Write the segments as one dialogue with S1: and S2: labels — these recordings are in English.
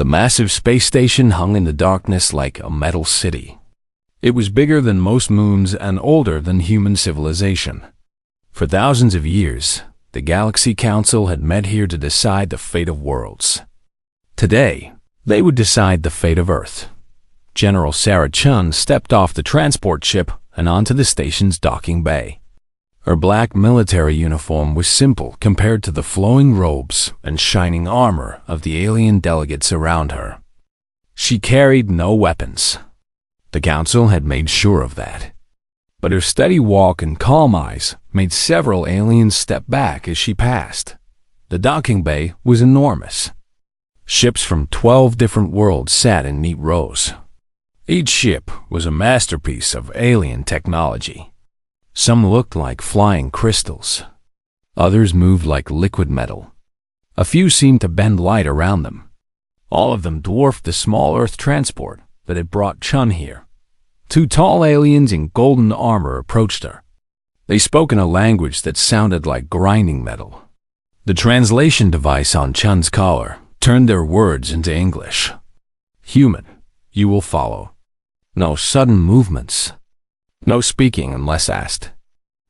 S1: The massive space station hung in the darkness like a metal city. It was bigger than most moons and older than human civilization. For thousands of years, the Galaxy Council had met here to decide the fate of worlds. Today, they would decide the fate of Earth. General Sarah Chun stepped off the transport ship and onto the station's docking bay. Her black military uniform was simple compared to the flowing robes and shining armor of the alien delegates around her. She carried no weapons. The Council had made sure of that. But her steady walk and calm eyes made several aliens step back as she passed. The docking bay was enormous. Ships from 12 different worlds sat in neat rows. Each ship was a masterpiece of alien technology. Some looked like flying crystals. Others moved like liquid metal. A few seemed to bend light around them. All of them dwarfed the small Earth transport that had brought Chun here. 2 tall aliens in golden armor approached her. They spoke in a language that sounded like grinding metal. The translation device on Chun's collar turned their words into English. Human, you will follow. No sudden movements. No speaking unless asked.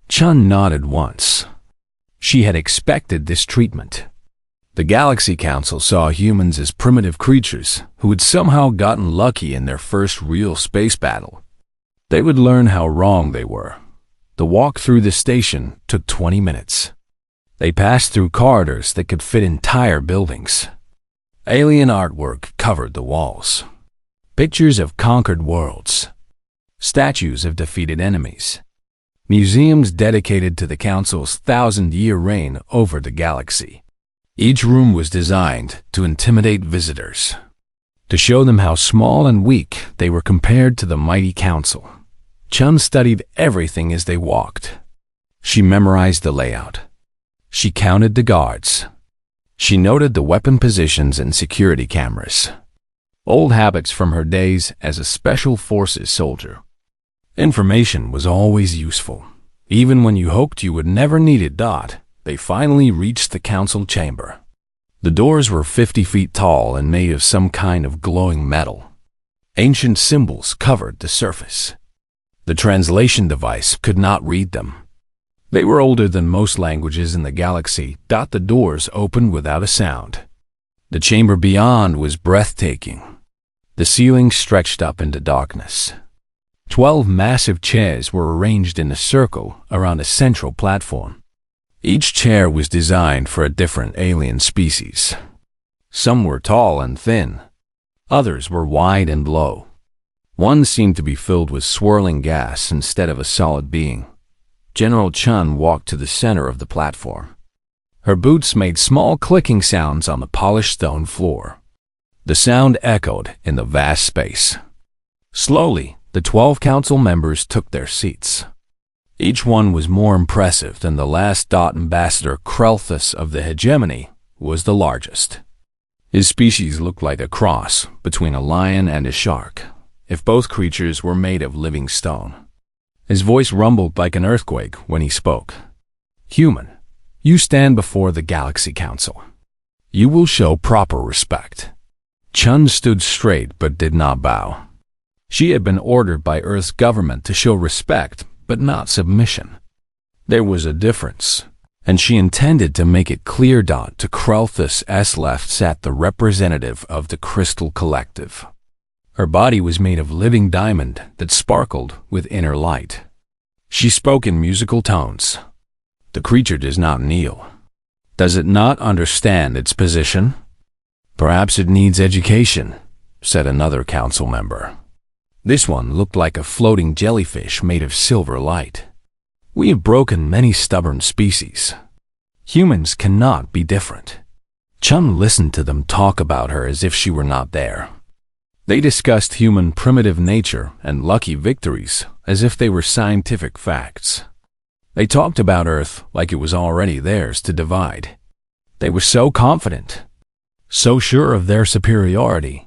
S1: Chun nodded once. She had expected this treatment. The Galaxy Council saw humans as primitive creatures who had somehow gotten lucky in their first real space battle. They would learn how wrong they were. The walk through the station took 20 minutes. They passed through corridors that could fit entire buildings. Alien artwork covered the walls. Pictures of conquered worlds. Statues of defeated enemies. Museums dedicated to the Council's 1,000-year reign over the galaxy. Each room was designed to intimidate visitors, to show them how small and weak they were compared to the mighty Council. Chun studied everything as they walked. She memorized the layout. She counted the guards. She noted the weapon positions and security cameras. Old habits from her days as a Special Forces soldier. Information was always useful. Even when you hoped you would never need it. They finally reached the Council chamber. The doors were 50 feet tall and made of some kind of glowing metal. Ancient symbols covered the surface. The translation device could not read them. They were older than most languages in the galaxy. The doors opened without a sound. The chamber beyond was breathtaking. The ceiling stretched up into darkness. 12 massive chairs were arranged in a circle around a central platform. Each chair was designed for a different alien species. Some were tall and thin. Others were wide and low. One seemed to be filled with swirling gas instead of a solid being. General Chun walked to the center of the platform. Her boots made small clicking sounds on the polished stone floor. The sound echoed in the vast space. Slowly, the 12 council members took their seats. Each one was more impressive than the last. Ambassador Krelthus of the hegemony was the largest. His species looked like a cross between a lion and a shark, if both creatures were made of living stone. His voice rumbled like an earthquake when he spoke. Human, you stand before the Galaxy Council. You will show proper respect. Chun stood straight but did not bow. She had been ordered by Earth's government to show respect but not submission. There was a difference, and she intended to make it clear. To Krelthus' left sat the representative of the Crystal Collective. Her body was made of living diamond that sparkled with inner light. She spoke in musical tones. The creature does not kneel. Does it not understand its position? Perhaps it needs education, said another council member. This one looked like a floating jellyfish made of silver light. We have broken many stubborn species. Humans cannot be different. Chun listened to them talk about her as if she were not there. They discussed human primitive nature and lucky victories as if they were scientific facts. They talked about Earth like it was already theirs to divide. They were so confident, so sure of their superiority.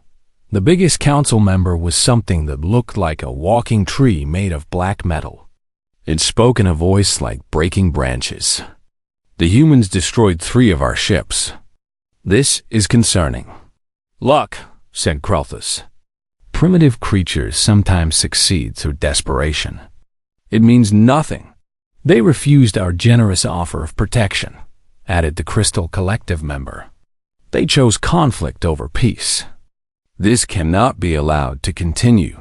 S1: The biggest council member was something that looked like a walking tree made of black metal. It spoke in a voice like breaking branches. The humans destroyed 3 of our ships. This is concerning. Look, said Krelthus. Primitive creatures sometimes succeed through desperation. It means nothing. They refused our generous offer of protection, added the Crystal Collective member. They chose conflict over peace. This cannot be allowed to continue.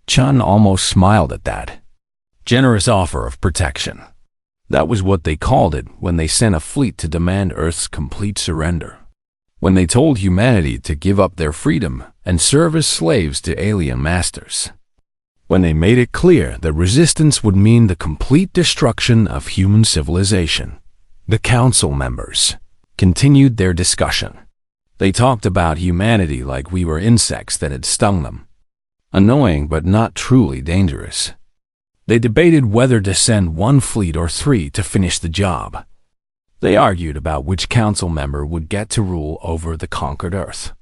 S1: Chun almost smiled at that. Generous offer of protection. That was what they called it when they sent a fleet to demand Earth's complete surrender. When they told humanity to give up their freedom and serve as slaves to alien masters. When they made it clear that resistance would mean the complete destruction of human civilization. The council members continued their discussion. They talked about humanity like we were insects that had stung them. Annoying but not truly dangerous. They debated whether to send one fleet or three to finish the job. They argued about which council member would get to rule over the conquered Earth.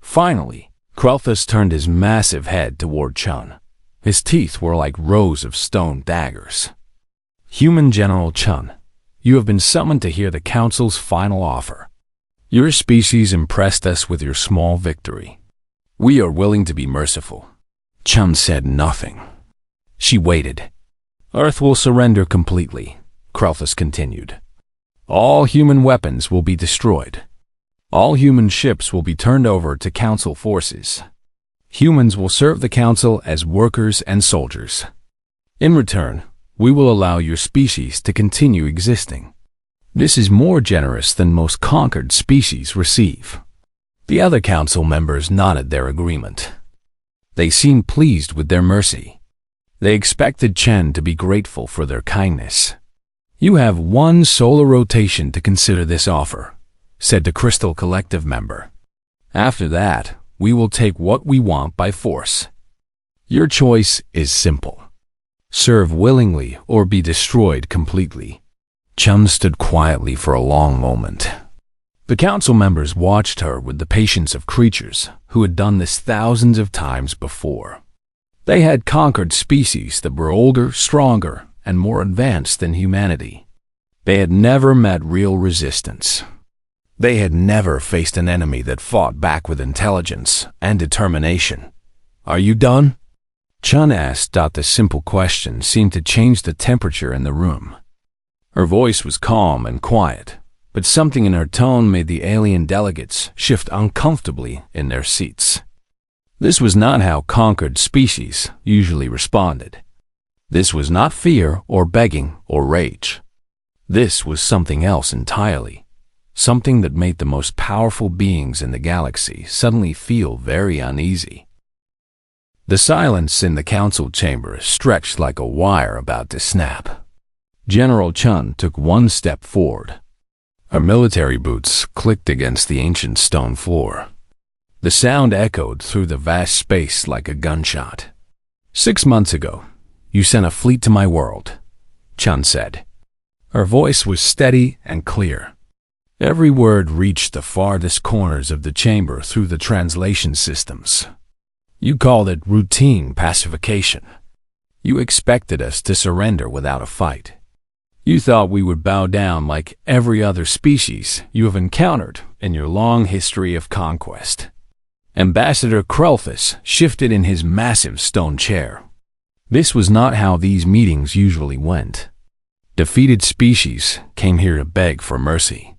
S1: Finally, Krelthus turned his massive head toward Chun. His teeth were like rows of stone daggers. Human General Chun, you have been summoned to hear the council's final offer. Your species impressed us with your small victory. We are willing to be merciful. Chun said nothing. She waited. Earth will surrender completely, Krelthus continued. All human weapons will be destroyed. All human ships will be turned over to Council forces. Humans will serve the Council as workers and soldiers. In return, we will allow your species to continue existing. This is more generous than most conquered species receive. The other Council members nodded their agreement. They seemed pleased with their mercy. They expected Chen to be grateful for their kindness. You have one solar rotation to consider this offer, said the Crystal Collective member. After that, we will take what we want by force. Your choice is simple. Serve willingly or be destroyed completely. Chun stood quietly for a long moment. The council members watched her with the patience of creatures who had done this thousands of times before. They had conquered species that were older, stronger, and more advanced than humanity. They had never met real resistance. They had never faced an enemy that fought back with intelligence and determination. Are you done? Chun asked. The simple question seemed to change the temperature in the room. Her voice was calm and quiet, but something in her tone made the alien delegates shift uncomfortably in their seats. This was not how conquered species usually responded. This was not fear or begging or rage. This was something else entirely. Something that made the most powerful beings in the galaxy suddenly feel very uneasy. The silence in the council chamber stretched like a wire about to snap. General Chun took one step forward. Her military boots clicked against the ancient stone floor. The sound echoed through the vast space like a gunshot. 6 months ago, you sent a fleet to my world, Chun said. Her voice was steady and clear. Every word reached the farthest corners of the chamber through the translation systems. You called it routine pacification. You expected us to surrender without a fight. You thought we would bow down like every other species you have encountered in your long history of conquest. Ambassador Krelthus shifted in his massive stone chair. This was not how these meetings usually went. Defeated species came here to beg for mercy.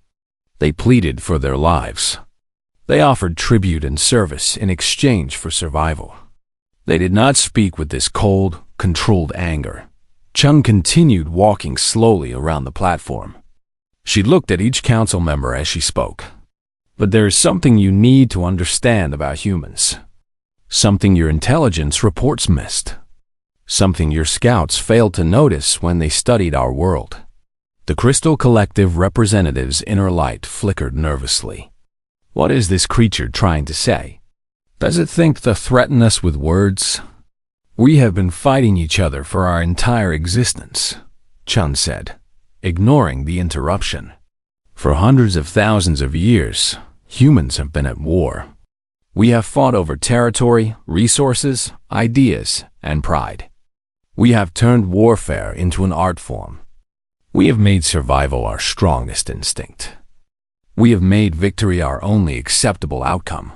S1: They pleaded for their lives. They offered tribute and service in exchange for survival. They did not speak with this cold, controlled anger. Chun continued walking slowly around the platform. She looked at each council member as she spoke. But there is something you need to understand about humans. Something your intelligence reports missed. Something your scouts failed to notice when they studied our world. The Crystal Collective representative's inner light flickered nervously. What is this creature trying to say? Does it think to threaten us with words? We have been fighting each other for our entire existence, Chun said, ignoring the interruption. For hundreds of thousands of years, humans have been at war. We have fought over territory, resources, ideas, and pride. We have turned warfare into an art form. We have made survival our strongest instinct. We have made victory our only acceptable outcome.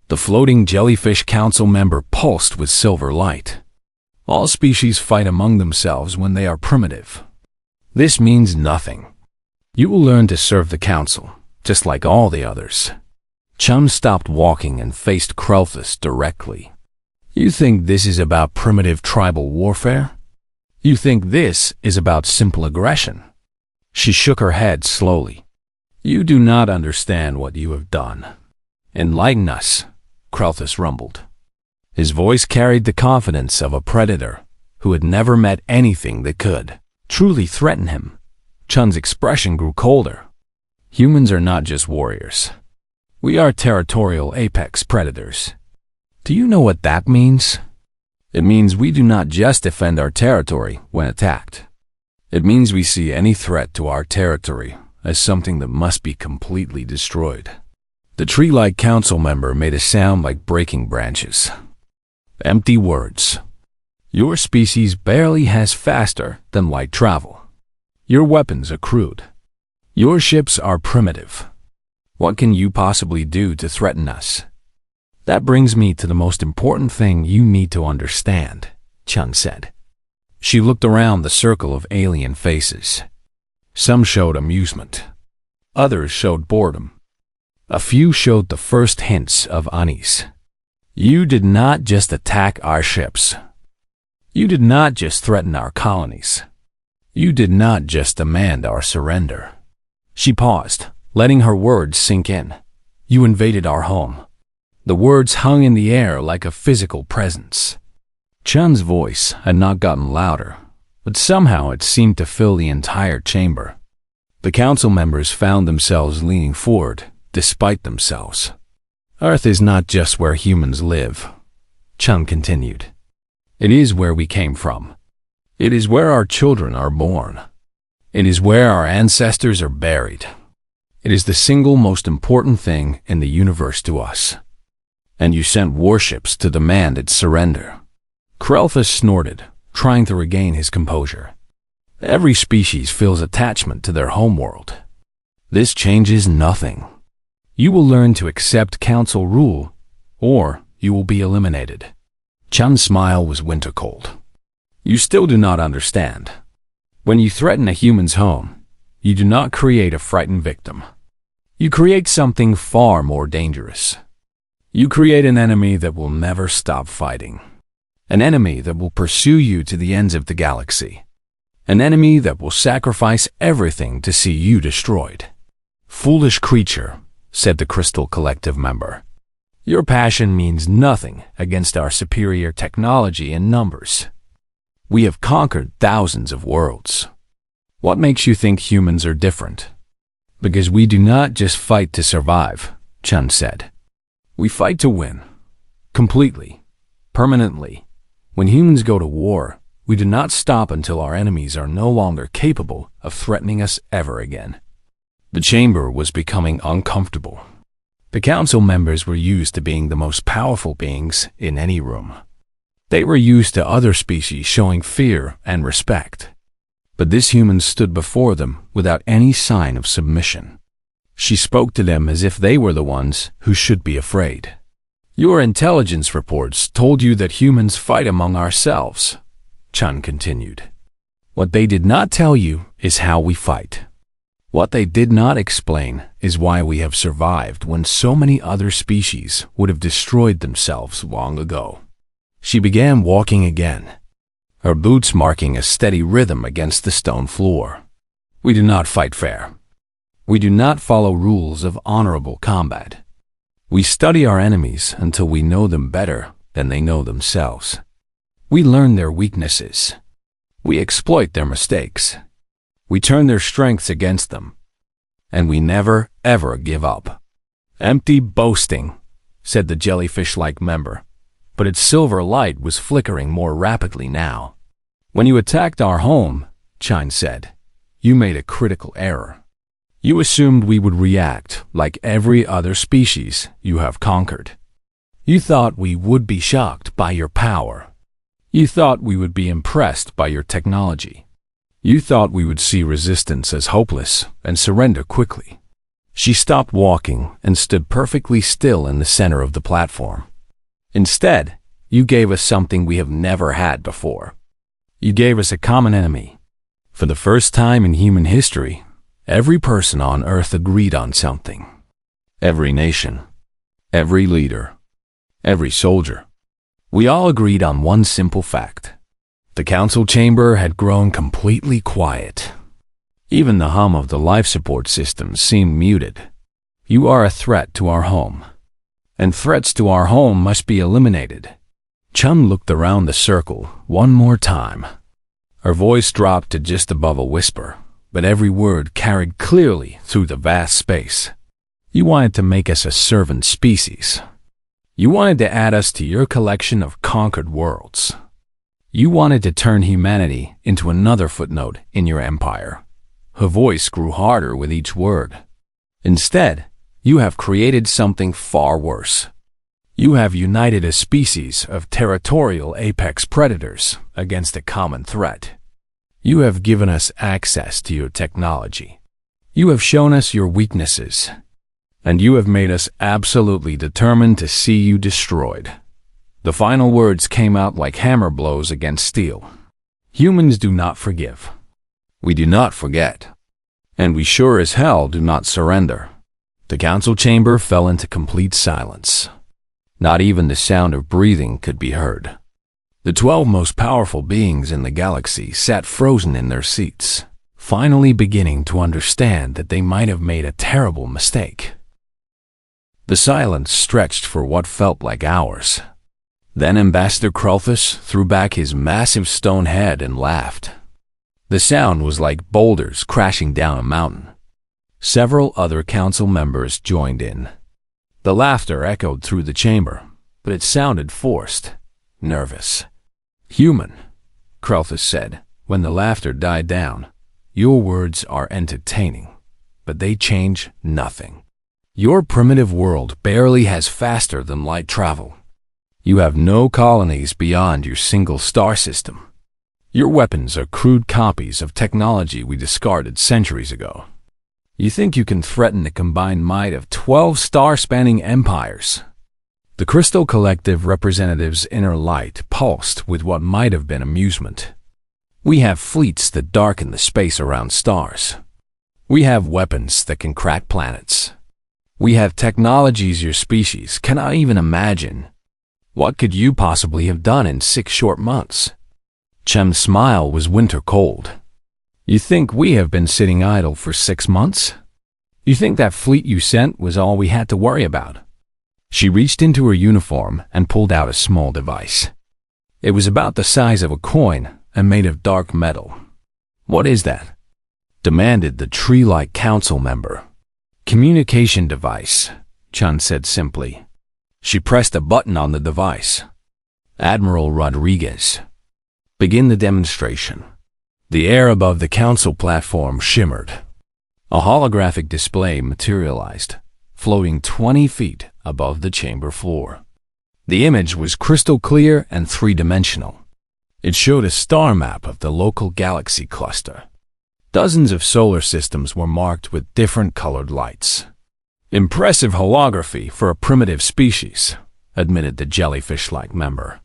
S1: The floating jellyfish council member pulsed with silver light. All species fight among themselves when they are primitive. This means nothing. You will learn to serve the council, just like all the others. Chun stopped walking and faced Krelthus directly. You think this is about primitive tribal warfare? You think this is about simple aggression? She shook her head slowly. You do not understand what you have done. Enlighten us, Krelthus rumbled. His voice carried the confidence of a predator who had never met anything that could truly threaten him. Chun's expression grew colder. Humans are not just warriors. We are territorial apex predators. Do you know what that means? It means we do not just defend our territory when attacked. It means we see any threat to our territory as something that must be completely destroyed. The tree-like council member made a sound like breaking branches. Empty words. Your species barely has faster than light travel. Your weapons are crude. Your ships are primitive. What can you possibly do to threaten us? That brings me to the most important thing you need to understand, Chun said. She looked around the circle of alien faces. Some showed amusement. Others showed boredom. A few showed the first hints of unease. You did not just attack our ships. You did not just threaten our colonies. You did not just demand our surrender. She paused, letting her words sink in. You invaded our home. The words hung in the air like a physical presence. Chun's voice had not gotten louder, but somehow it seemed to fill the entire chamber. The council members found themselves leaning forward, despite themselves. Earth is not just where humans live, Chun continued. It is where we came from. It is where our children are born. It is where our ancestors are buried. It is the single most important thing in the universe to us. And you sent warships to demand its surrender. Krelthus snorted, trying to regain his composure. Every species feels attachment to their homeworld. This changes nothing. You will learn to accept council rule, or you will be eliminated. Chun's smile was winter cold. You still do not understand. When you threaten a human's home, you do not create a frightened victim. You create something far more dangerous. You create an enemy that will never stop fighting. An enemy that will pursue you to the ends of the galaxy. An enemy that will sacrifice everything to see you destroyed. Foolish creature, said the Crystal Collective member. Your passion means nothing against our superior technology and numbers. We have conquered thousands of worlds. What makes you think humans are different? Because we do not just fight to survive, Chun said. We fight to win. Completely. Permanently. When humans go to war, we do not stop until our enemies are no longer capable of threatening us ever again. The chamber was becoming uncomfortable. The council members were used to being the most powerful beings in any room. They were used to other species showing fear and respect. But this human stood before them without any sign of submission. She spoke to them as if they were the ones who should be afraid. Your intelligence reports told you that humans fight among ourselves, Chun continued. What they did not tell you is how we fight. What they did not explain is why we have survived when so many other species would have destroyed themselves long ago. She began walking again, her boots marking a steady rhythm against the stone floor. We do not fight fair. We do not follow rules of honorable combat. We study our enemies until we know them better than they know themselves. We learn their weaknesses. We exploit their mistakes. We turn their strengths against them. And we never, ever give up. Empty boasting, said the jellyfish-like member, but its silver light was flickering more rapidly now. When you attacked our home, Chun said, you made a critical error. You assumed we would react like every other species you have conquered. You thought we would be shocked by your power. You thought we would be impressed by your technology. You thought we would see resistance as hopeless and surrender quickly. She stopped walking and stood perfectly still in the center of the platform. Instead, you gave us something we have never had before. You gave us a common enemy. For the first time in human history, every person on Earth agreed on something. Every nation, every leader, every soldier. We all agreed on one simple fact. The council chamber had grown completely quiet. Even the hum of the life support system seemed muted. You are a threat to our home, and threats to our home must be eliminated. Chun looked around the circle one more time. Her voice dropped to just above a whisper, but every word carried clearly through the vast space. You wanted to make us a servant species. You wanted to add us to your collection of conquered worlds. You wanted to turn humanity into another footnote in your empire. Her voice grew harder with each word. Instead, you have created something far worse. You have united a species of territorial apex predators against a common threat. You have given us access to your technology. You have shown us your weaknesses. And you have made us absolutely determined to see you destroyed. The final words came out like hammer blows against steel. Humans do not forgive. We do not forget. And we sure as hell do not surrender. The council chamber fell into complete silence. Not even the sound of breathing could be heard. The 12 most powerful beings in the galaxy sat frozen in their seats, finally beginning to understand that they might have made a terrible mistake. The silence stretched for what felt like hours. Then Ambassador Krulthus threw back his massive stone head and laughed. The sound was like boulders crashing down a mountain. Several other council members joined in. The laughter echoed through the chamber, but it sounded forced, nervous. "Human," Krulthus said, when the laughter died down. "Your words are entertaining, but they change nothing. Your primitive world barely has faster than light travel. You have no colonies beyond your single star system. Your weapons are crude copies of technology we discarded centuries ago. You think you can threaten the combined might of 12 star-spanning empires." The Crystal Collective representative's inner light pulsed with what might have been amusement. "We have fleets that darken the space around stars. We have weapons that can crack planets. We have technologies your species cannot even imagine. What could you possibly have done in 6 short months?" Chem's smile was winter cold. "You think we have been sitting idle for 6 months? You think that fleet you sent was all we had to worry about?" She reached into her uniform and pulled out a small device. It was about the size of a coin and made of dark metal. "What is that?" demanded the tree-like council member. "Communication device," Chun said simply. She pressed a button on the device. "Admiral Rodriguez, begin the demonstration." The air above the council platform shimmered. A holographic display materialized, floating 20 feet above the chamber floor. The image was crystal clear and three-dimensional. It showed a star map of the local galaxy cluster. Dozens of solar systems were marked with different colored lights. "Impressive holography for a primitive species," admitted the jellyfish-like member.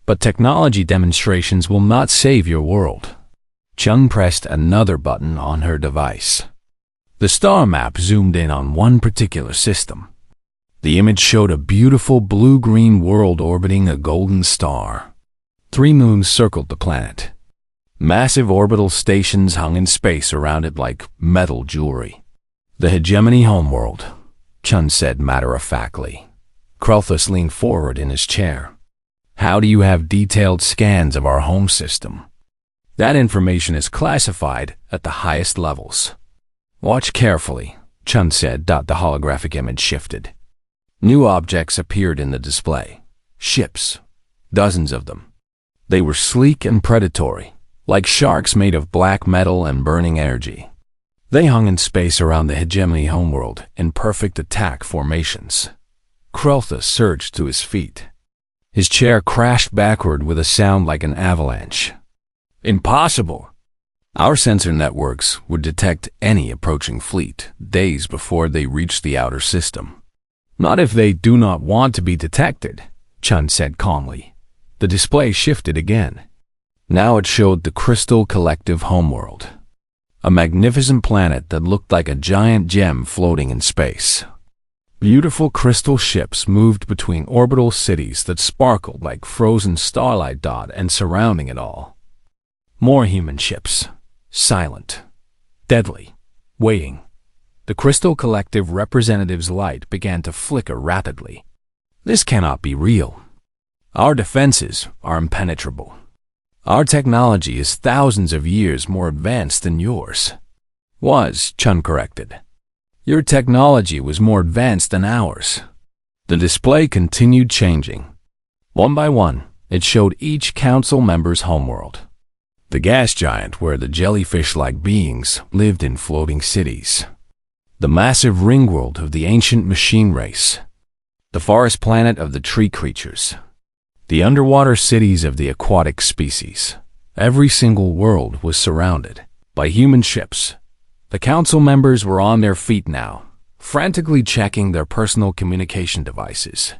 S1: "But technology demonstrations will not save your world." Chung pressed another button on her device. The star map zoomed in on one particular system. The image showed a beautiful blue-green world orbiting a golden star. 3 moons circled the planet. Massive orbital stations hung in space around it like metal jewelry. "The hegemony homeworld," Chun said matter-of-factly. Krulthus leaned forward in his chair. "How do you have detailed scans of our home system?" "That information is classified at the highest levels." "Watch carefully," Chun said. The holographic image shifted. New objects appeared in the display. Ships. Dozens of them. They were sleek and predatory, like sharks made of black metal and burning energy. They hung in space around the hegemony homeworld in perfect attack formations. Krulthus surged to his feet. His chair crashed backward with a sound like an avalanche. "Impossible!" Our sensor networks would detect any approaching fleet days before they reach the outer system. Not if they do not want to be detected, Chun said calmly. The display shifted again. Now it showed the Crystal Collective homeworld, a magnificent planet that looked like a giant gem floating in space. Beautiful crystal ships moved between orbital cities that sparkled like frozen starlight and surrounding it all. More human ships, silent, deadly, waiting. The Crystal Collective representative's light began to flicker rapidly. This cannot be real. Our defenses are impenetrable. Our technology is thousands of years more advanced than yours. Chun corrected. Your technology was more advanced than ours. The display continued changing. One by one, it showed each council member's homeworld. The gas giant where the jellyfish-like beings lived in floating cities. The massive ring world of the ancient machine race. The forest planet of the tree creatures. The underwater cities of the aquatic species. Every single world was surrounded by human ships. The council members were on their feet now, frantically checking their personal communication devices.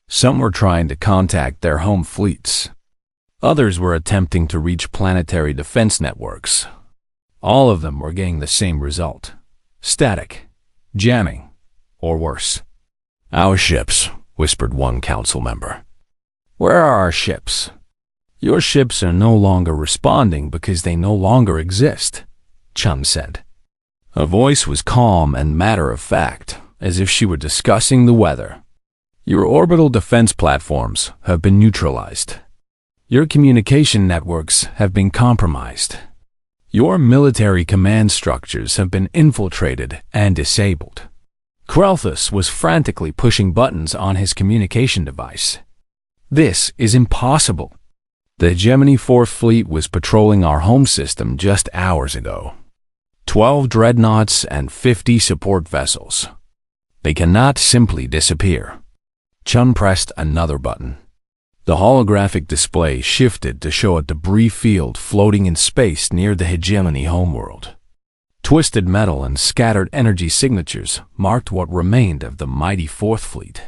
S1: Some were trying to contact their home fleets. Others were attempting to reach planetary defense networks. All of them were getting the same result: static, jamming, or worse. Our ships, whispered one council member. Where are our ships? Your ships are no longer responding because they no longer exist, Chun said. Her voice was calm and matter-of-fact, as if she were discussing the weather. Your orbital defense platforms have been neutralized. Your communication networks have been compromised. Your military command structures have been infiltrated and disabled. Krelthus was frantically pushing buttons on his communication device. This is impossible. The Hegemony 4th Fleet was patrolling our home system just hours ago. 12 dreadnoughts and 50 support vessels. They cannot simply disappear. Chun pressed another button. The holographic display shifted to show a debris field floating in space near the Hegemony homeworld. Twisted metal and scattered energy signatures marked what remained of the mighty 4th Fleet.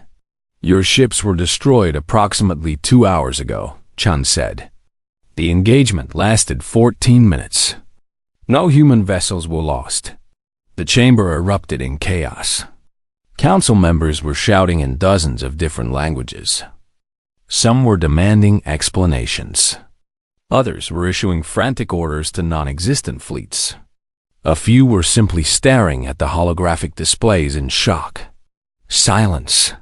S1: Your ships were destroyed approximately 2 hours ago, Chun said. The engagement lasted 14 minutes. No human vessels were lost. The chamber erupted in chaos. Council members were shouting in dozens of different languages. Some were demanding explanations. Others were issuing frantic orders to non-existent fleets. A few were simply staring at the holographic displays in shock. Silence,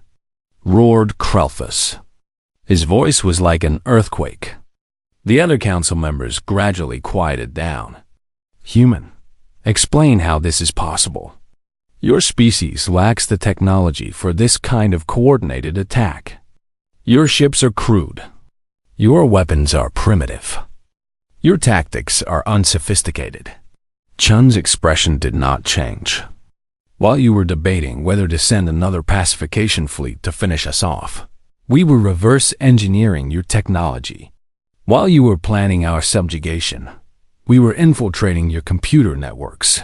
S1: roared Krelthus. His voice was like an earthquake. The other council members gradually quieted down. Human, explain how this is possible. Your species lacks the technology for this kind of coordinated attack. Your ships are crude. Your weapons are primitive. Your tactics are unsophisticated. Chun's expression did not change. While you were debating whether to send another pacification fleet to finish us off, we were reverse engineering your technology. While you were planning our subjugation, we were infiltrating your computer networks.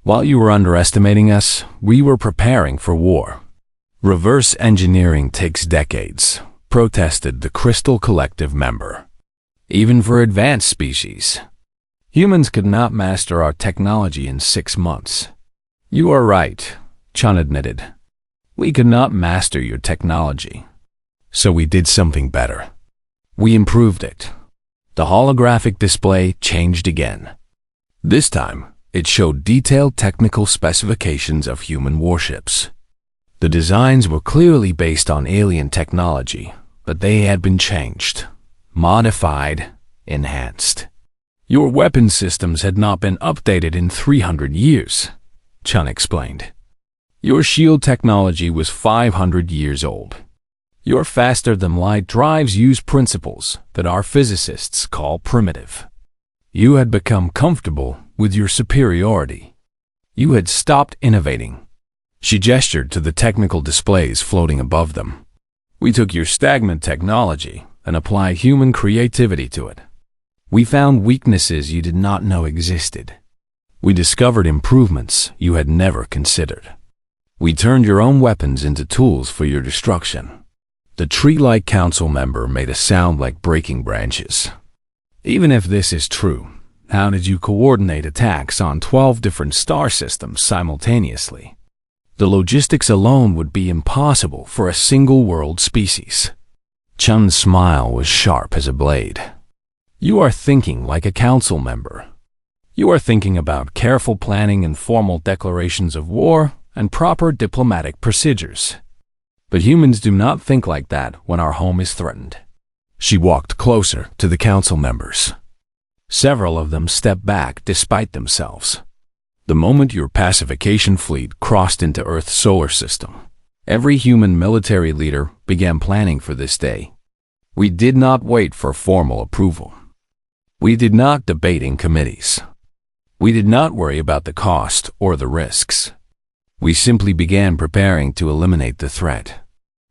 S1: While you were underestimating us, we were preparing for war. Reverse engineering takes decades, protested the Crystal Collective member. Even for advanced species. Humans could not master our technology in 6 months. You are right, Chun admitted. We could not master your technology. So we did something better. We improved it. The holographic display changed again. This time, it showed detailed technical specifications of human warships. The designs were clearly based on alien technology, but they had been changed, modified, enhanced. Your weapon systems had not been updated in 300 years, Chun explained. Your shield technology was 500 years old. Your faster-than-light drives use principles that our physicists call primitive. You had become comfortable with your superiority. You had stopped innovating. She gestured to the technical displays floating above them. We took your stagnant technology and applied human creativity to it. We found weaknesses you did not know existed. We discovered improvements you had never considered. We turned your own weapons into tools for your destruction." The tree-like council member made a sound like breaking branches. "Even if this is true, how did you coordinate attacks on 12 different star systems simultaneously? The logistics alone would be impossible for a single world species." Chun's smile was sharp as a blade. "You are thinking like a council member. You are thinking about careful planning and formal declarations of war and proper diplomatic procedures. But humans do not think like that when our home is threatened." She walked closer to the council members. Several of them stepped back despite themselves. "The moment your pacification fleet crossed into Earth's solar system, every human military leader began planning for this day. We did not wait for formal approval. We did not debate in committees. We did not worry about the cost or the risks. We simply began preparing to eliminate the threat."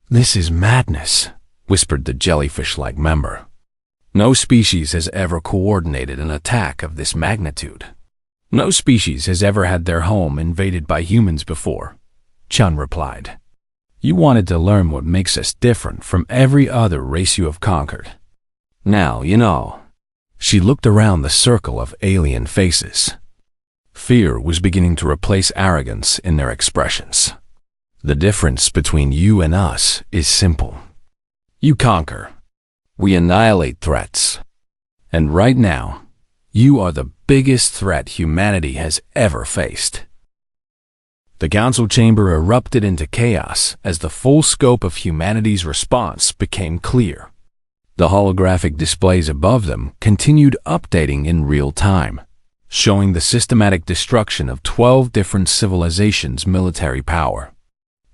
S1: "This is madness," whispered the jellyfish-like member. "No species has ever coordinated an attack of this magnitude. No species has ever had their home invaded by humans before," Chun replied. "You wanted to learn what makes us different from every other race you have conquered. Now you know." She looked around the circle of alien faces. Fear was beginning to replace arrogance in their expressions. "The difference between you and us is simple. You conquer. We annihilate threats. And right now, you are the biggest threat humanity has ever faced." The council chamber erupted into chaos as the full scope of humanity's response became clear. The holographic displays above them continued updating in real time, showing the systematic destruction of 12 different civilizations' military power.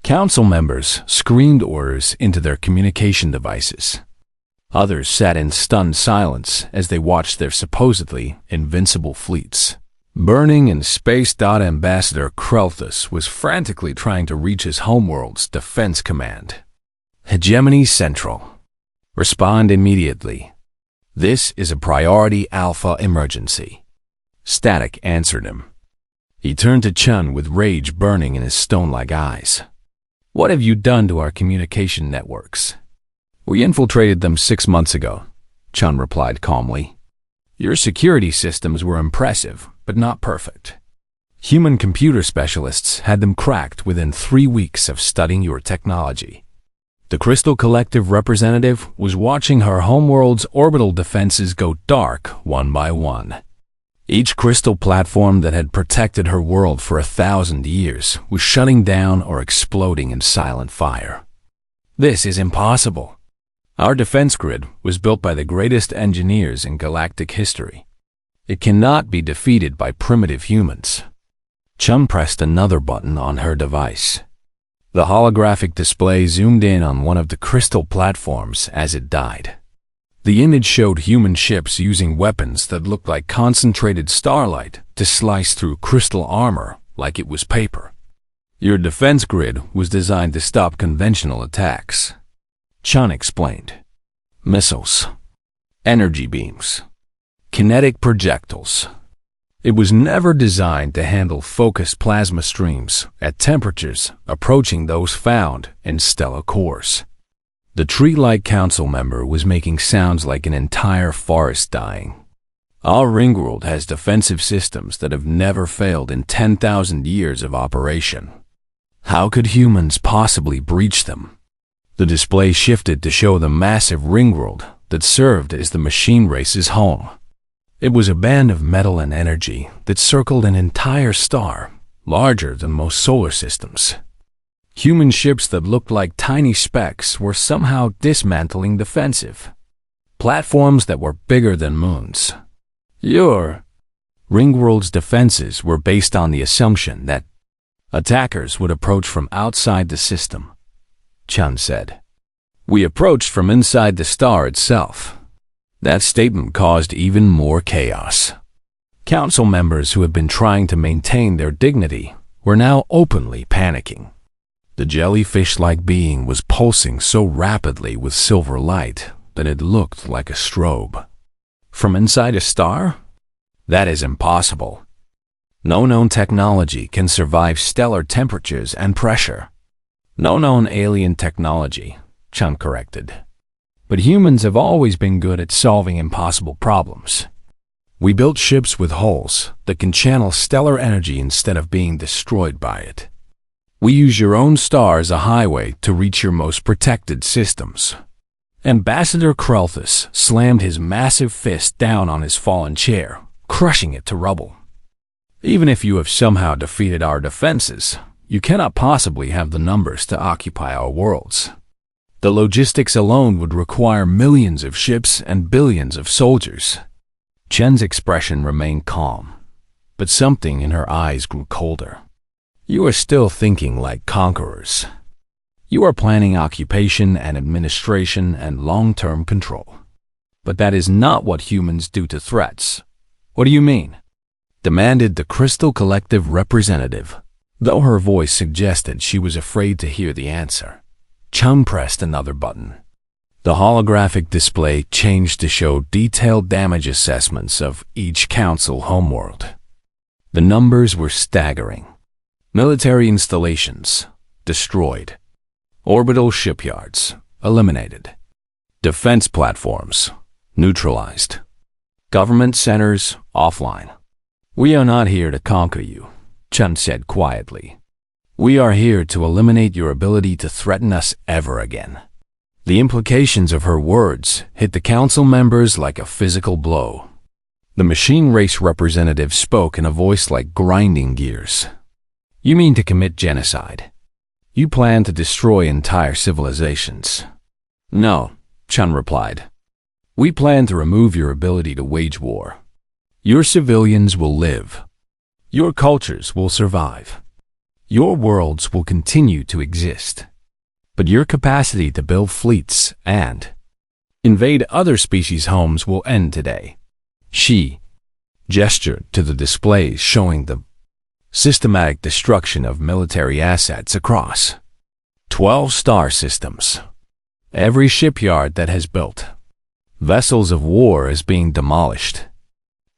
S1: Council members screamed orders into their communication devices. Others sat in stunned silence as they watched their supposedly invincible fleets burning, and Space Ambassador Krelthus was frantically trying to reach his homeworld's defense command. "Hegemony Central. Respond immediately. This is a priority alpha emergency." Static answered him. He turned to Chun with rage burning in his stone-like eyes. "What have you done to our communication networks?" "We infiltrated them 6 months ago," Chun replied calmly. "Your security systems were impressive, but not perfect. Human computer specialists had them cracked within 3 weeks of studying your technology. The Crystal Collective representative was watching her homeworld's orbital defenses go dark one by one. Each crystal platform that had protected her world for 1,000 years was shutting down or exploding in silent fire. This is impossible. Our defense grid was built by the greatest engineers in galactic history. It cannot be defeated by primitive humans." Chun pressed another button on her device. The holographic display zoomed in on one of the crystal platforms as it died. The image showed human ships using weapons that looked like concentrated starlight to slice through crystal armor like it was paper. "Your defense grid was designed to stop conventional attacks," Chun explained. "Missiles, energy beams, kinetic projectiles. It was never designed to handle focused plasma streams at temperatures approaching those found in stellar cores." The tree-like council member was making sounds like an entire forest dying. "Our ringworld has defensive systems that have never failed in 10,000 years of operation. How could humans possibly breach them?" The display shifted to show the massive ringworld that served as the machine race's home. It was a band of metal and energy that circled an entire star, larger than most solar systems. Human ships that looked like tiny specks were somehow dismantling defensive platforms that were bigger than moons. Your Ringworld's defenses were based on the assumption that attackers would approach from outside the system, Chun said. "We approached from inside the star itself." That statement caused even more chaos. Council members who had been trying to maintain their dignity were now openly panicking. The jellyfish-like being was pulsing so rapidly with silver light that it looked like a strobe. From inside a star? That is impossible. No known technology can survive stellar temperatures and pressure. No known alien technology, Chun corrected. But humans have always been good at solving impossible problems. We built ships with hulls that can channel stellar energy instead of being destroyed by it. We use your own star as a highway to reach your most protected systems. Ambassador Krelthus slammed his massive fist down on his fallen chair, crushing it to rubble. Even if you have somehow defeated our defenses, you cannot possibly have the numbers to occupy our worlds. The logistics alone would require millions of ships and billions of soldiers. Chen's expression remained calm, but something in her eyes grew colder. You are still thinking like conquerors. You are planning occupation and administration and long-term control. But that is not what humans do to threats. What do you mean? Demanded the Crystal Collective representative. Though her voice suggested she was afraid to hear the answer, Chun pressed another button. The holographic display changed to show detailed damage assessments of each council homeworld. The numbers were staggering. Military installations, destroyed. Orbital shipyards, eliminated. Defense platforms, neutralized. Government centers, offline. We are not here to conquer you, Chun said quietly. We are here to eliminate your ability to threaten us ever again. The implications of her words hit the council members like a physical blow. The machine race representative spoke in a voice like grinding gears. You mean to commit genocide? You plan to destroy entire civilizations? No, Chun replied. We plan to remove your ability to wage war. Your civilians will live. Your cultures will survive. Your worlds will continue to exist. But your capacity to build fleets and invade other species' homes will end today. She gestured to the displays showing the systematic destruction of military assets across 12 star systems. Every shipyard that has built vessels of war is being demolished.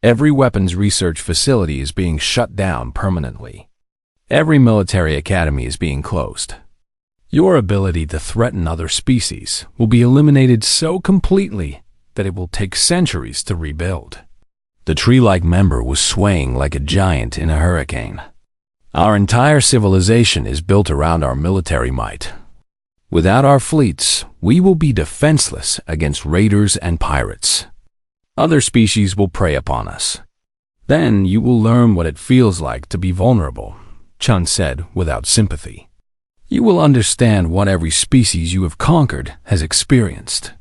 S1: Every weapons research facility is being shut down permanently. Every military academy is being closed. Your ability to threaten other species will be eliminated so completely that it will take centuries to rebuild. The tree-like member was swaying like a giant in a hurricane. Our entire civilization is built around our military might. Without our fleets, we will be defenseless against raiders and pirates. Other species will prey upon us. Then you will learn what it feels like to be vulnerable, Chun said without sympathy. You will understand what every species you have conquered has experienced.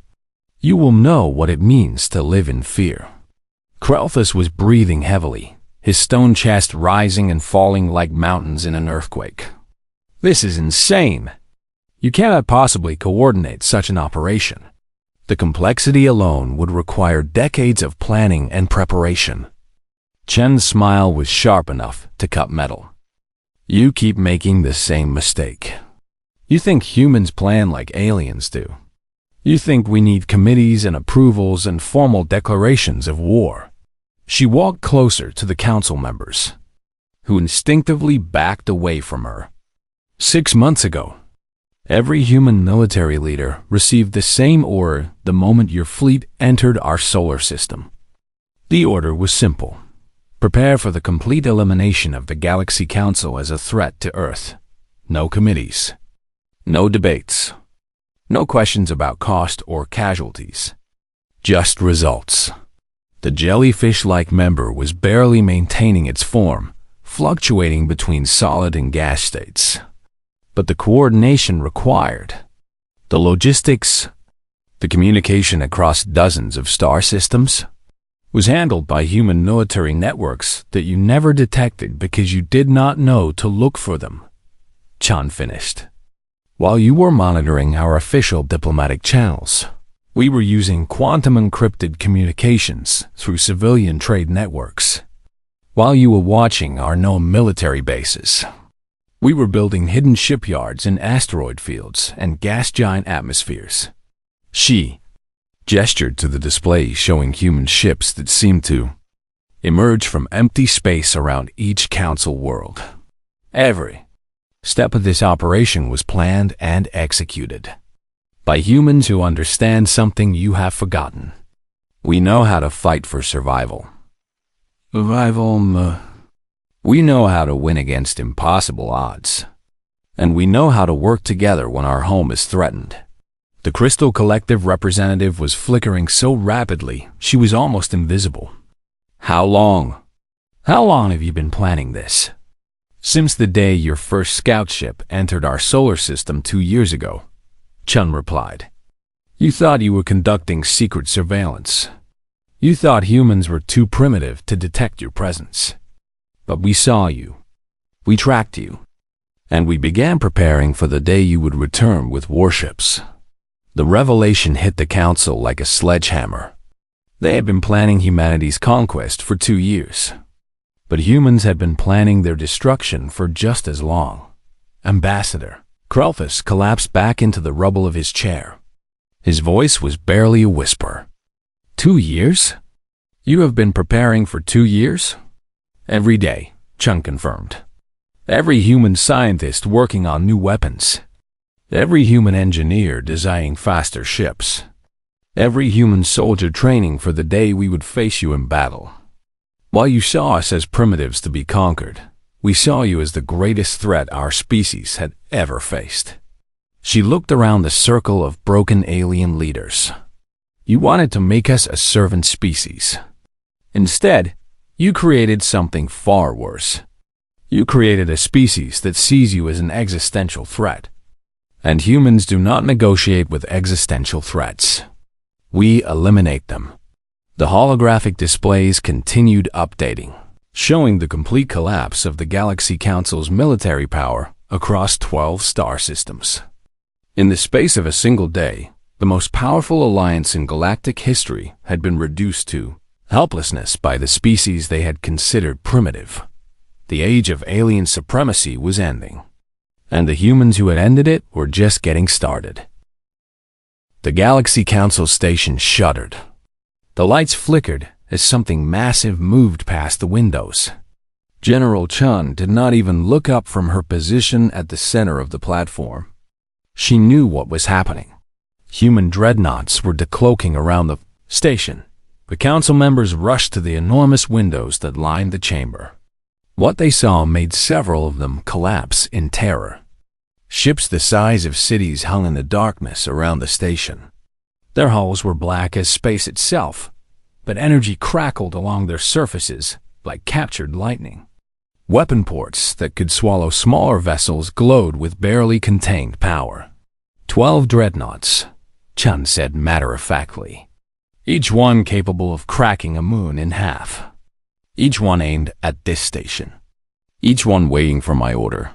S1: You will know what it means to live in fear. Krelthus was breathing heavily, his stone chest rising and falling like mountains in an earthquake. This is insane. You cannot possibly coordinate such an operation. The complexity alone would require decades of planning and preparation. Chen's smile was sharp enough to cut metal. You keep making the same mistake. You think humans plan like aliens do. You think we need committees and approvals and formal declarations of war. She walked closer to the council members, who instinctively backed away from her. 6 months ago, every human military leader received the same order the moment your fleet entered our solar system. The order was simple. Prepare for the complete elimination of the Galaxy Council as a threat to Earth. No committees. No debates. No questions about cost or casualties. Just results. The jellyfish-like member was barely maintaining its form, fluctuating between solid and gas states. But the coordination required, the logistics, the communication across dozens of star systems, was handled by human military networks that you never detected because you did not know to look for them. Chun finished. While you were monitoring our official diplomatic channels, we were using quantum-encrypted communications through civilian trade networks. While you were watching our known military bases, we were building hidden shipyards in asteroid fields and gas giant atmospheres. She gestured to the display showing human ships that seemed to emerge from empty space around each council world. Every step of this operation was planned and executed by humans who understand something you have forgotten. We know how to fight for survival. We know how to win against impossible odds. And we know how to work together when our home is threatened. The Crystal Collective representative was flickering so rapidly she was almost invisible. How long? How long have you been planning this? Since the day your first scout ship entered our solar system 2 years ago, Chun replied. You thought you were conducting secret surveillance. You thought humans were too primitive to detect your presence. But we saw you. We tracked you. And we began preparing for the day you would return with warships. The revelation hit the council like a sledgehammer. They had been planning humanity's conquest for 2 years. But humans had been planning their destruction for just as long. Ambassador Krelfus collapsed back into the rubble of his chair. His voice was barely a whisper. 2 years? You have been preparing for 2 years? Every day, Chun confirmed. Every human scientist working on new weapons. Every human engineer designing faster ships. Every human soldier training for the day we would face you in battle. While you saw us as primitives to be conquered, we saw you as the greatest threat our species had ever faced. She looked around the circle of broken alien leaders. You wanted to make us a servant species. Instead, you created something far worse. You created a species that sees you as an existential threat. And humans do not negotiate with existential threats. We eliminate them. The holographic displays continued updating, showing the complete collapse of the Galaxy Council's military power across 12 star systems. In the space of a single day, the most powerful alliance in galactic history had been reduced to helplessness by the species they had considered primitive. The age of alien supremacy was ending, and the humans who had ended it were just getting started. The Galaxy Council station shuddered. The lights flickered as something massive moved past the windows. General Chun did not even look up from her position at the center of the platform. She knew what was happening. Human dreadnoughts were decloaking around the station. The council members rushed to the enormous windows that lined the chamber. What they saw made several of them collapse in terror. Ships the size of cities hung in the darkness around the station. Their hulls were black as space itself, but energy crackled along their surfaces like captured lightning. Weapon ports that could swallow smaller vessels glowed with barely contained power. 12 dreadnoughts, Chun said matter-of-factly. Each one capable of cracking a moon in half. Each one aimed at this station. Each one waiting for my order.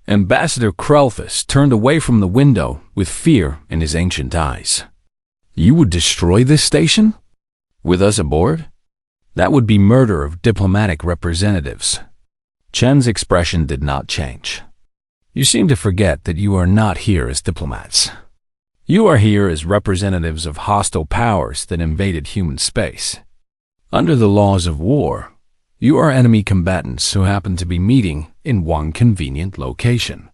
S1: Ambassador Krelfus turned away from the window with fear in his ancient eyes. You would destroy this station? With us aboard? That would be murder of diplomatic representatives. Chen's expression did not change. You seem to forget that you are not here as diplomats. You are here as representatives of hostile powers that invaded human space. Under the laws of war, you are enemy combatants who happen to be meeting in one convenient location.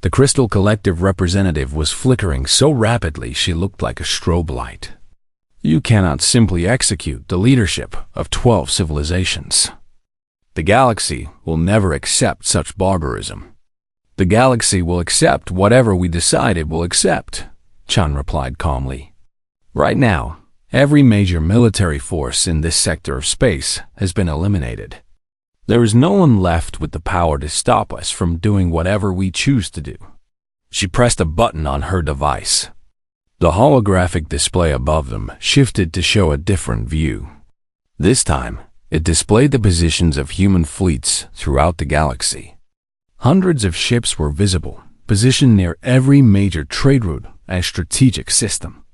S1: The Crystal Collective representative was flickering so rapidly she looked like a strobe light. You cannot simply execute the leadership of 12 civilizations. The galaxy will never accept such barbarism. The galaxy will accept whatever we decide it will accept, Chun replied calmly. Right now, every major military force in this sector of space has been eliminated. There is no one left with the power to stop us from doing whatever we choose to do. She pressed a button on her device. The holographic display above them shifted to show a different view. This time, it displayed the positions of human fleets throughout the galaxy. Hundreds of ships were visible, positioned near every major trade route and strategic system.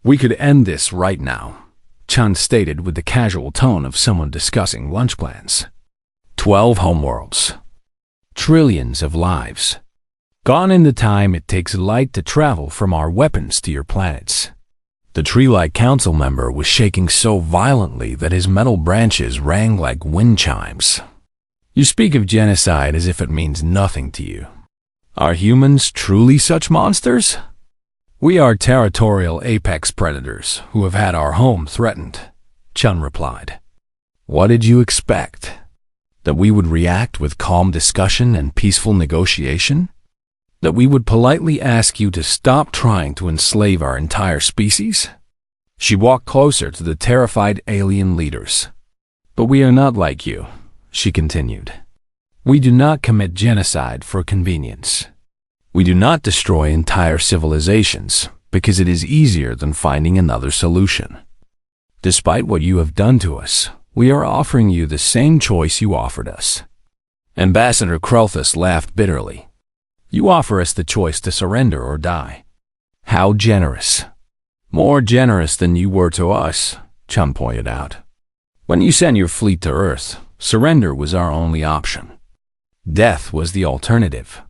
S1: We could end this right now, Chun stated with the casual tone of someone discussing lunch plans. 12 homeworlds. Trillions of lives. Gone in the time it takes light to travel from our weapons to your planets. The tree-like council member was shaking so violently that his metal branches rang like wind chimes. You speak of genocide as if it means nothing to you. Are humans truly such monsters? We are territorial apex predators who have had our home threatened, Chun replied. What did you expect? That we would react with calm discussion and peaceful negotiation? That we would politely ask you to stop trying to enslave our entire species? She walked closer to the terrified alien leaders. But we are not like you, she continued. We do not commit genocide for convenience. We do not destroy entire civilizations because it is easier than finding another solution. Despite what you have done to us, we are offering you the same choice you offered us. Ambassador Krelthus laughed bitterly. You offer us the choice to surrender or die. How generous. More generous than you were to us, Chun pointed out. When you sent your fleet to Earth, surrender was our only option. Death was the alternative.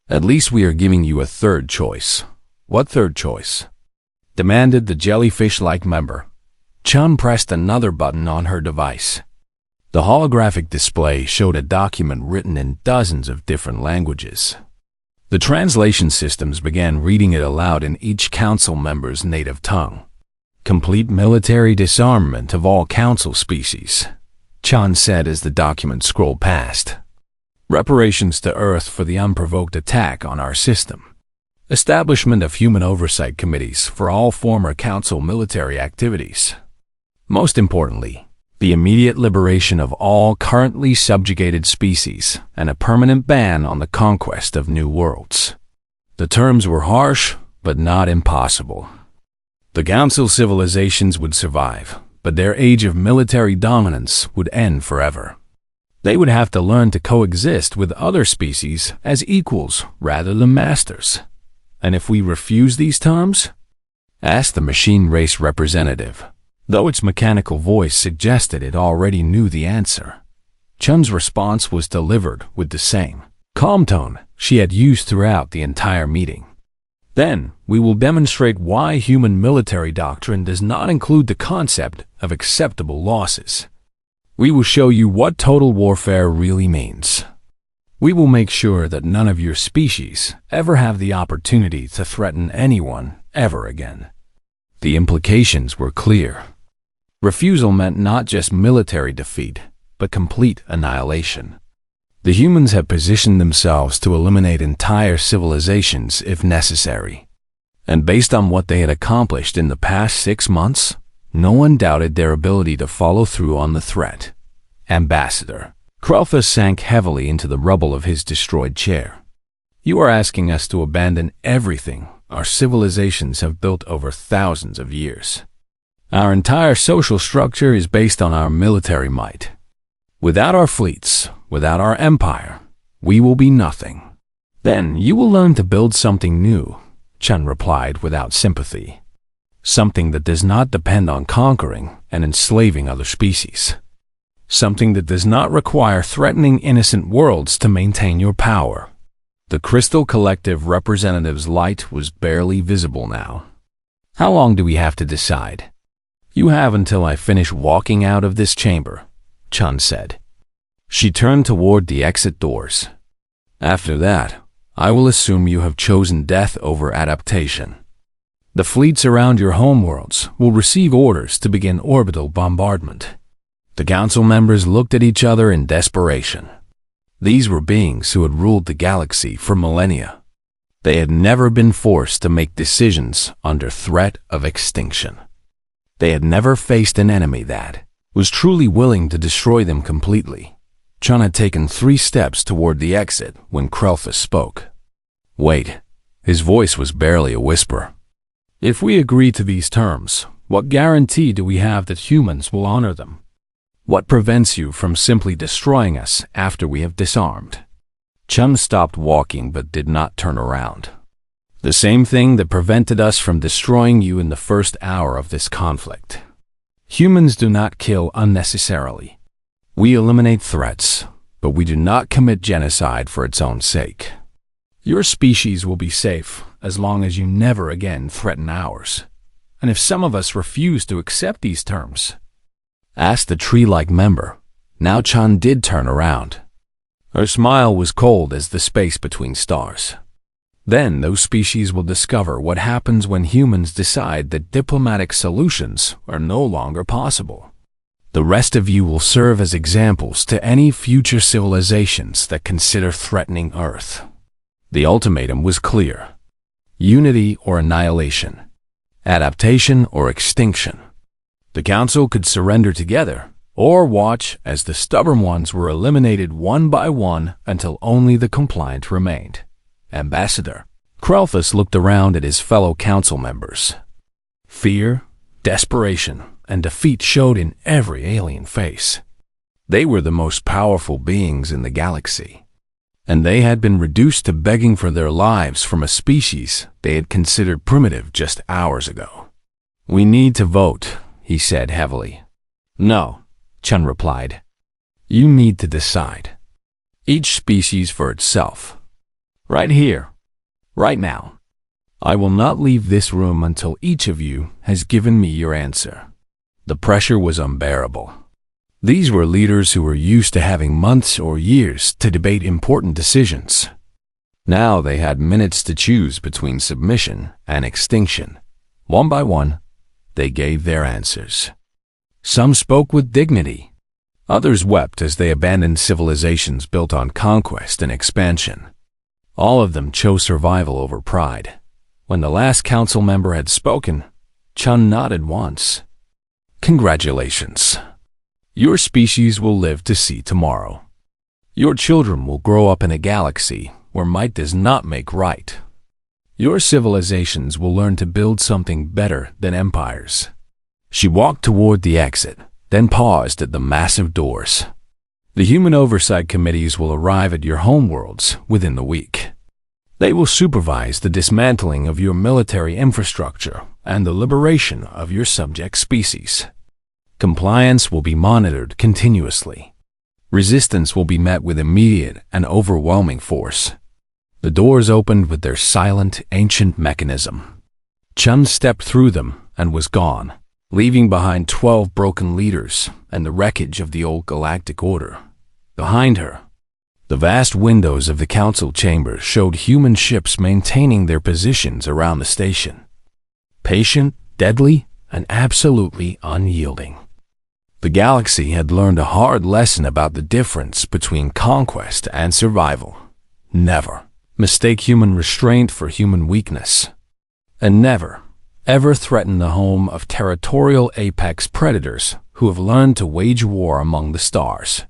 S1: At least we are giving you a third choice. What third choice? Demanded the jellyfish-like member. Chun pressed another button on her device. The holographic display showed a document written in dozens of different languages. The translation systems began reading it aloud in each council member's native tongue. Complete military disarmament of all council species, Chun said as the document scrolled past. Reparations to Earth for the unprovoked attack on our system. Establishment of human oversight committees for all former council military activities. Most importantly, the immediate liberation of all currently subjugated species and a permanent ban on the conquest of new worlds. The terms were harsh, but not impossible. The council civilizations would survive, but their age of military dominance would end forever. They would have to learn to coexist with other species as equals rather than masters. And if we refuse these terms? Asked the machine race representative, though its mechanical voice suggested it already knew the answer. Chun's response was delivered with the same calm tone she had used throughout the entire meeting. Then, we will demonstrate why human military doctrine does not include the concept of acceptable losses. We will show you what total warfare really means. We will make sure that none of your species ever have the opportunity to threaten anyone ever again. The implications were clear. Refusal meant not just military defeat, but complete annihilation. The humans had positioned themselves to eliminate entire civilizations if necessary. And based on what they had accomplished in the past 6 months, no one doubted their ability to follow through on the threat. Ambassador Krelthus sank heavily into the rubble of his destroyed chair. You are asking us to abandon everything our civilizations have built over thousands of years. Our entire social structure is based on our military might. Without our fleets, without our empire, we will be nothing. Then you will learn to build something new, Chun replied without sympathy. Something that does not depend on conquering and enslaving other species. Something that does not require threatening innocent worlds to maintain your power. The Crystal Collective representative's light was barely visible now. How long do we have to decide? You have until I finish walking out of this chamber, Chun said. She turned toward the exit doors. After that, I will assume you have chosen death over adaptation. The fleets around your homeworlds will receive orders to begin orbital bombardment. The council members looked at each other in desperation. These were beings who had ruled the galaxy for millennia. They had never been forced to make decisions under threat of extinction. They had never faced an enemy that was truly willing to destroy them completely. Chun had taken 3 steps toward the exit when Krelthus spoke. Wait, his voice was barely a whisper. If we agree to these terms, what guarantee do we have that humans will honor them? What prevents you from simply destroying us after we have disarmed? Chun stopped walking but did not turn around. The same thing that prevented us from destroying you in the first hour of this conflict. Humans do not kill unnecessarily. We eliminate threats, but we do not commit genocide for its own sake. Your species will be safe as long as you never again threaten ours. And if some of us refuse to accept these terms? Asked the tree-like member. Now Chun did turn around. Her smile was cold as the space between stars. Then those species will discover what happens when humans decide that diplomatic solutions are no longer possible. The rest of you will serve as examples to any future civilizations that consider threatening Earth. The ultimatum was clear. Unity or annihilation. Adaptation or extinction. The council could surrender together, or watch as the stubborn ones were eliminated one by one until only the compliant remained. Ambassador Krelthus looked around at his fellow council members. Fear, desperation, and defeat showed in every alien face. They were the most powerful beings in the galaxy, and they had been reduced to begging for their lives from a species they had considered primitive just hours ago. We need to vote, he said heavily. No, Chun replied. You need to decide. Each species for itself. Right here. Right now. I will not leave this room until each of you has given me your answer. The pressure was unbearable. These were leaders who were used to having months or years to debate important decisions. Now they had minutes to choose between submission and extinction. One by one, they gave their answers. Some spoke with dignity. Others wept as they abandoned civilizations built on conquest and expansion. All of them chose survival over pride. When the last council member had spoken, Chun nodded once. Congratulations. Your species will live to see tomorrow. Your children will grow up in a galaxy where might does not make right. Your civilizations will learn to build something better than empires. She walked toward the exit, then paused at the massive doors. The human oversight committees will arrive at your homeworlds within the week. They will supervise the dismantling of your military infrastructure and the liberation of your subject species. Compliance will be monitored continuously. Resistance will be met with immediate and overwhelming force. The doors opened with their silent, ancient mechanism. Chun stepped through them and was gone, leaving behind 12 broken leaders and the wreckage of the old galactic order. Behind her, the vast windows of the council chambers showed human ships maintaining their positions around the station. Patient, deadly, and absolutely unyielding. The galaxy had learned a hard lesson about the difference between conquest and survival. Never mistake human restraint for human weakness. And never, ever threaten the home of territorial apex predators who have learned to wage war among the stars.